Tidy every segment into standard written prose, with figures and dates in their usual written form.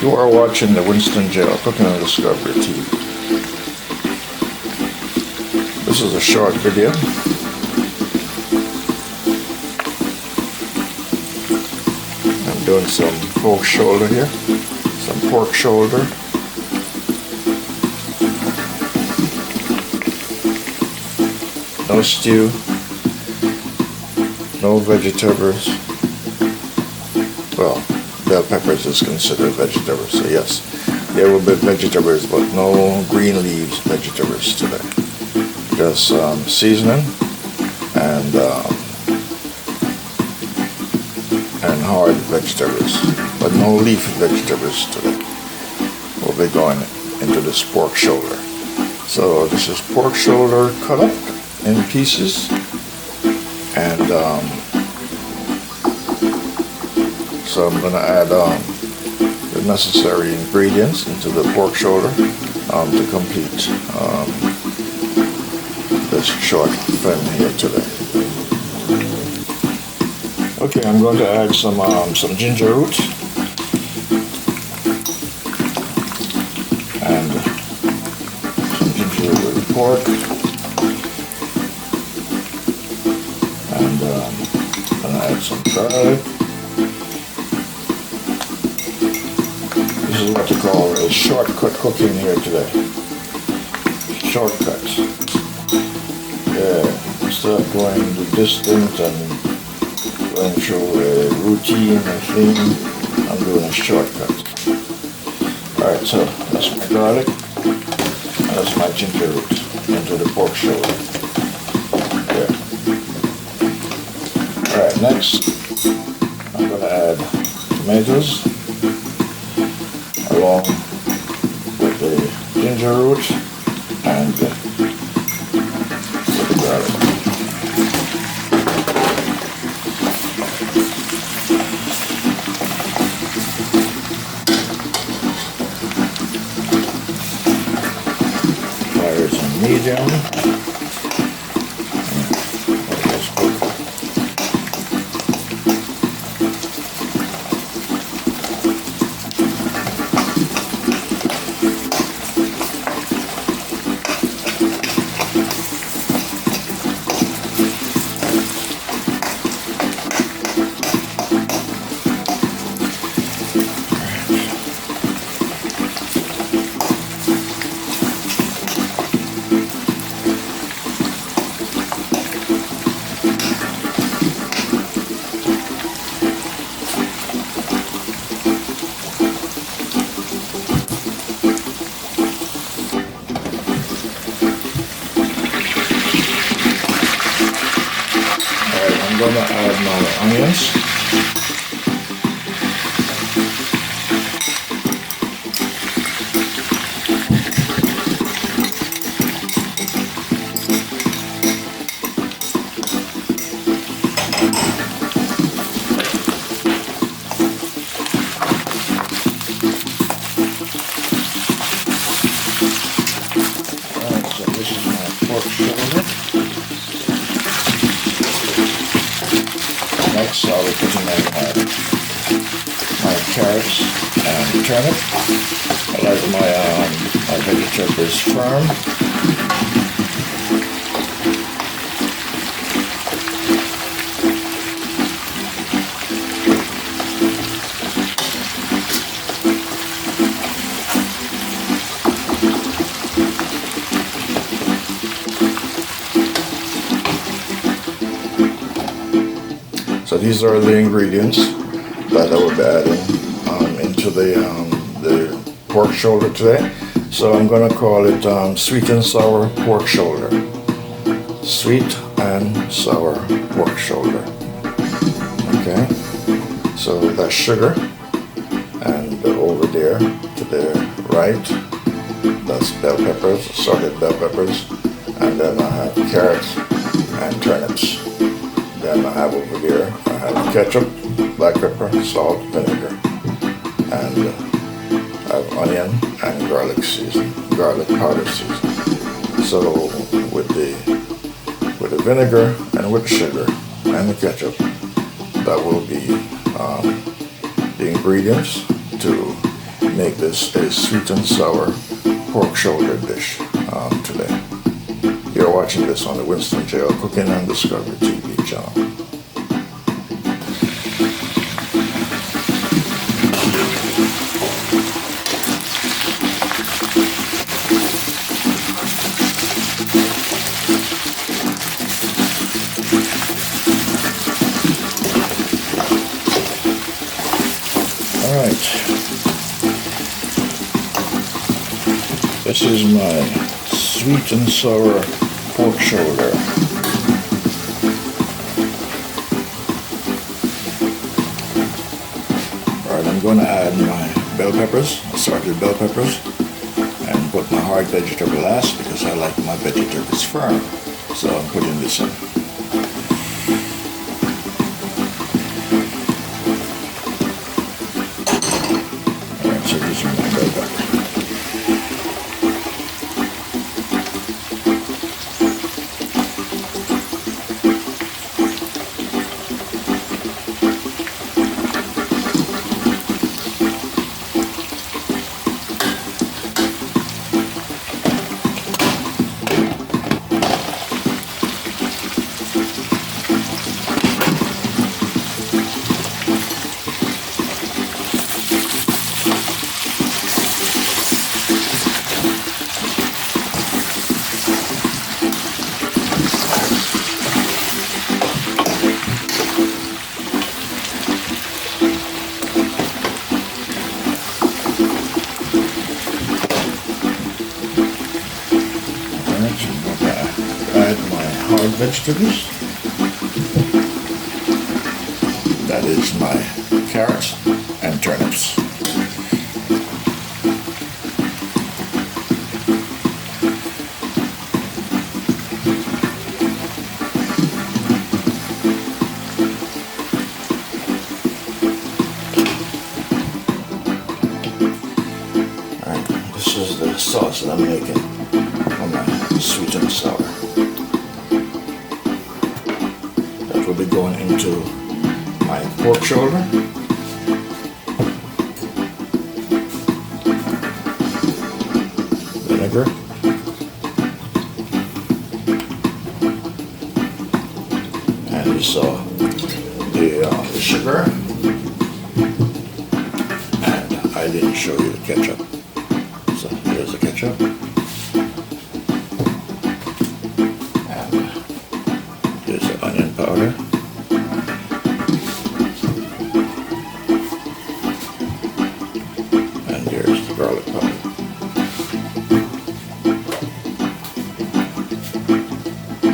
You are watching the Winston Gel Cooking and Discovery TV. This is a short video. I'm doing some pork shoulder here, some pork shoulder. No stew, no vegetables. Well, bell peppers is considered vegetables, so yes, there will be vegetables, but no green leaves vegetables today. Just seasoning and hard vegetables, but no leaf vegetables today. We'll be going into this pork shoulder. So this is pork shoulder cut up in pieces, and so I'm going to add the necessary ingredients into the pork shoulder to complete this short film here today. Okay, I'm going to add some ginger root and some ginger root pork, and I'm going to add some garlic. This is what they call a shortcut cooking here today. Shortcut. Yeah, instead of going the distance and going through a routine and thing, I'm doing a shortcut. Alright, so that's my garlic, and that's my ginger root into the pork shoulder. There. Alright, next I'm going to add tomatoes along with the ginger root and with the garlic. Fire is on medium. I'm going to add my onions. Alright, so this is my pork shoulder. Next, I'll be putting in my carrots and turnip. I like my vegetables firm. So these are the ingredients that I will be adding into the pork shoulder today. So I'm going to call it sweet and sour pork shoulder. Sweet and sour pork shoulder. Okay. So that's sugar, and over there to the right, that's bell peppers, assorted bell peppers, and then I have carrots and turnips. Then I have over there, I have ketchup, black pepper, salt, vinegar, and I have onion and garlic season, garlic powder season. So with the vinegar and with the sugar and the ketchup, that will be the ingredients to make this a sweet and sour pork shoulder dish today. You're watching this on the Winston J.L. Cooking and Discovery TV channel. Alright, this is my sweet and sour pork shoulder. Alright, I'm going to add my bell peppers, assorted bell peppers, and put my hard vegetable last because I like my vegetables firm. So I'm putting this in. So these are my bell peppers. Add my hard vegetables. That is my carrots and turnips. Alright, this is the sauce that I'm making for my sweet and sour. That will be going into my pork shoulder. Vinegar. And you saw the sugar. And I didn't show you the ketchup. So here's the ketchup. Here's the onion powder. And here's the garlic powder.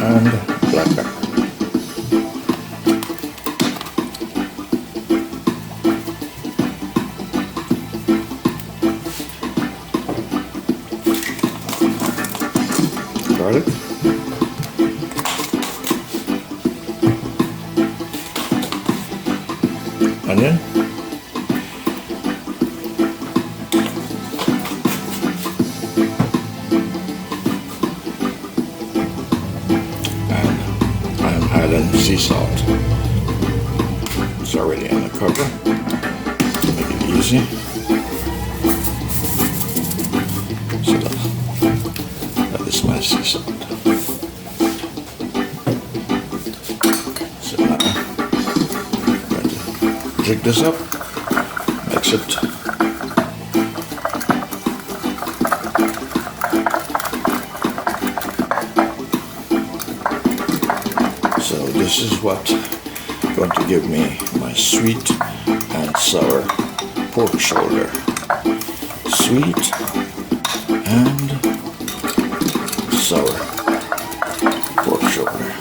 And black pepper. Garlic. Onion. And I'm adding sea salt. It's already in the cover to make it easy. So that is my sea salt. So now I'm going to jig this up, mix it. So this is what's going to give me my sweet and sour pork shoulder. Sweet and sour pork shoulder.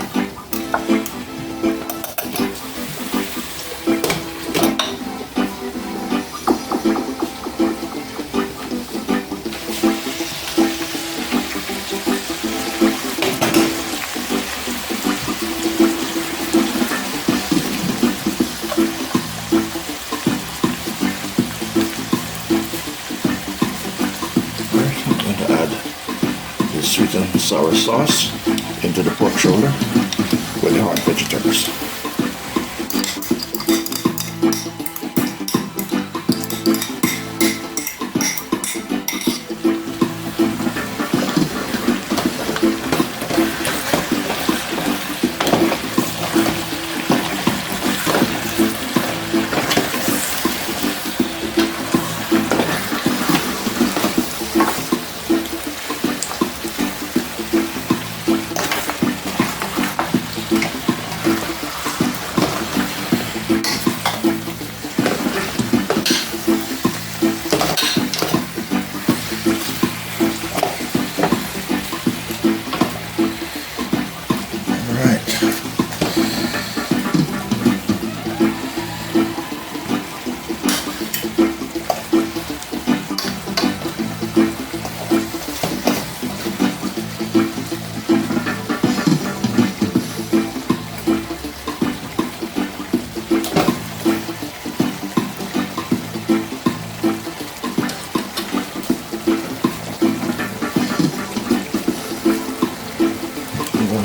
Sweet and sour sauce into the pork shoulder with the hard vegetables.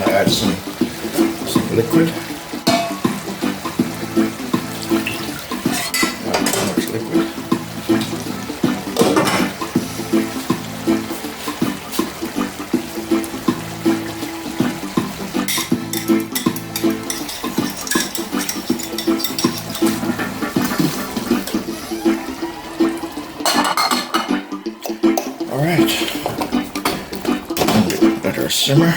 to add some liquid. Not too much liquid. Alright, let her simmer.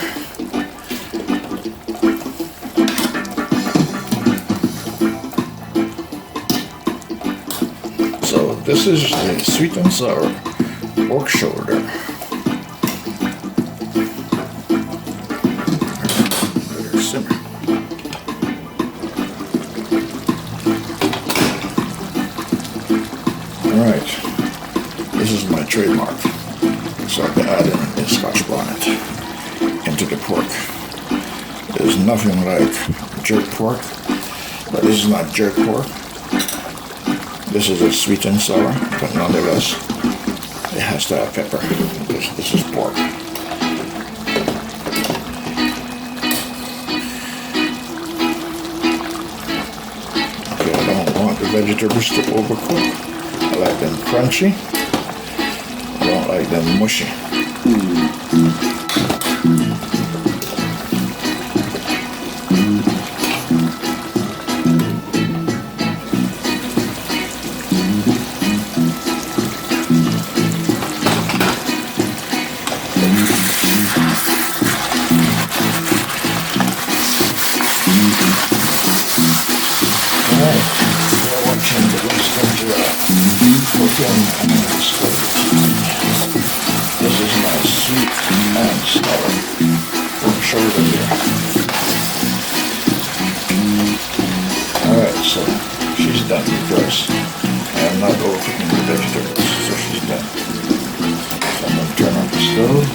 So this is the sweet and sour pork shoulder. Let her simmer. Alright, this is my trademark. So I'll be adding a Scotch bonnet into the pork. There's nothing like jerk pork, but this is not jerk pork. This is a sweet and sour, but nonetheless, it has to have pepper. This is pork. Okay, I don't want the vegetables to overcook. I like them crunchy. I don't like them mushy. Alright, we're watching the rest of the cooking and this is my sweet and sour pork shoulder here. Alright, so she's done because I am not overcooking the vegetables, so she's done. So I'm going to turn on the stove.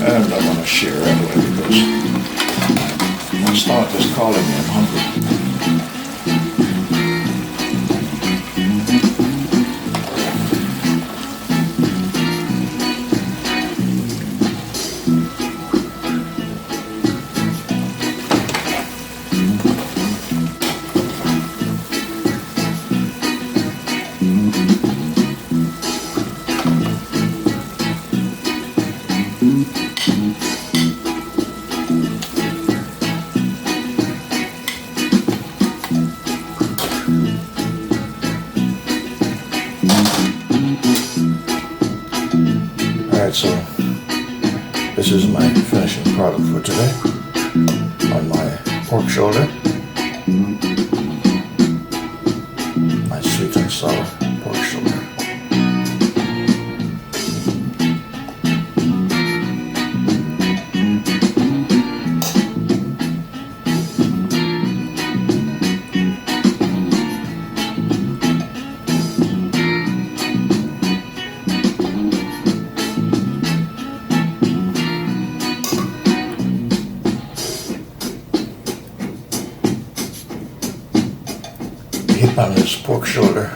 And I'm going to share right away because my stomach is calling me, I'm hungry. Alright, so this is my finishing product for today on my pork shoulder, my sweet and sour pork shoulder. Hip on this pork shoulder,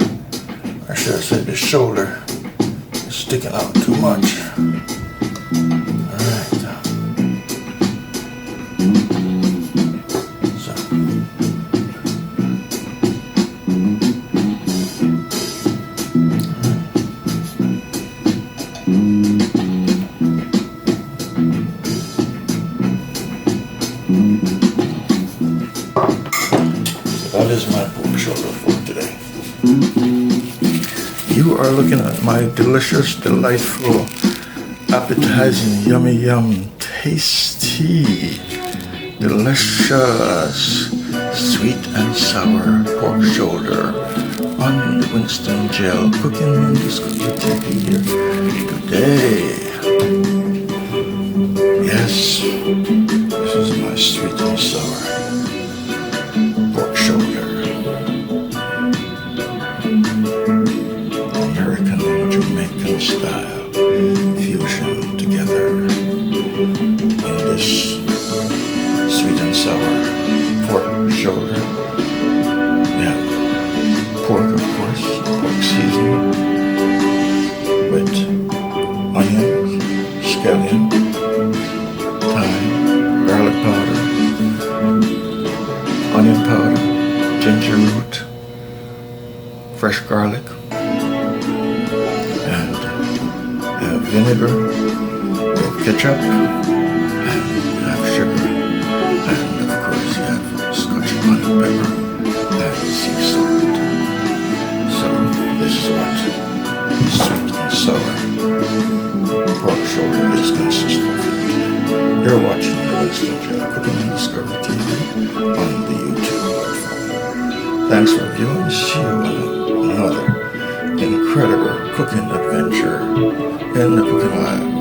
I should have said the shoulder, is sticking out too much. Alright. So. That is my pork shoulder for today. You are looking at my delicious, delightful, appetizing, yummy, yum, tasty, delicious, sweet and sour pork shoulder on the Winston Gel Cooking and Discovery TV here today. Yes, this is my sweet and sour pork shoulder. American and Jamaican style fusion together in this sweet and sour pork shoulder. Yeah, pork of course, pork seasoning with onions, scallion, ginger root, fresh garlic, and vinegar, we have ketchup, and you have sugar, and of course you have Scotch bonnet pepper and sea salt. So this is what sweet and sour pork shoulder is consistent of. You're watching the Instant Cooking and Discovery TV on the YouTube platform. Thanks for viewing. See you on another incredible cooking adventure in the cooking lab.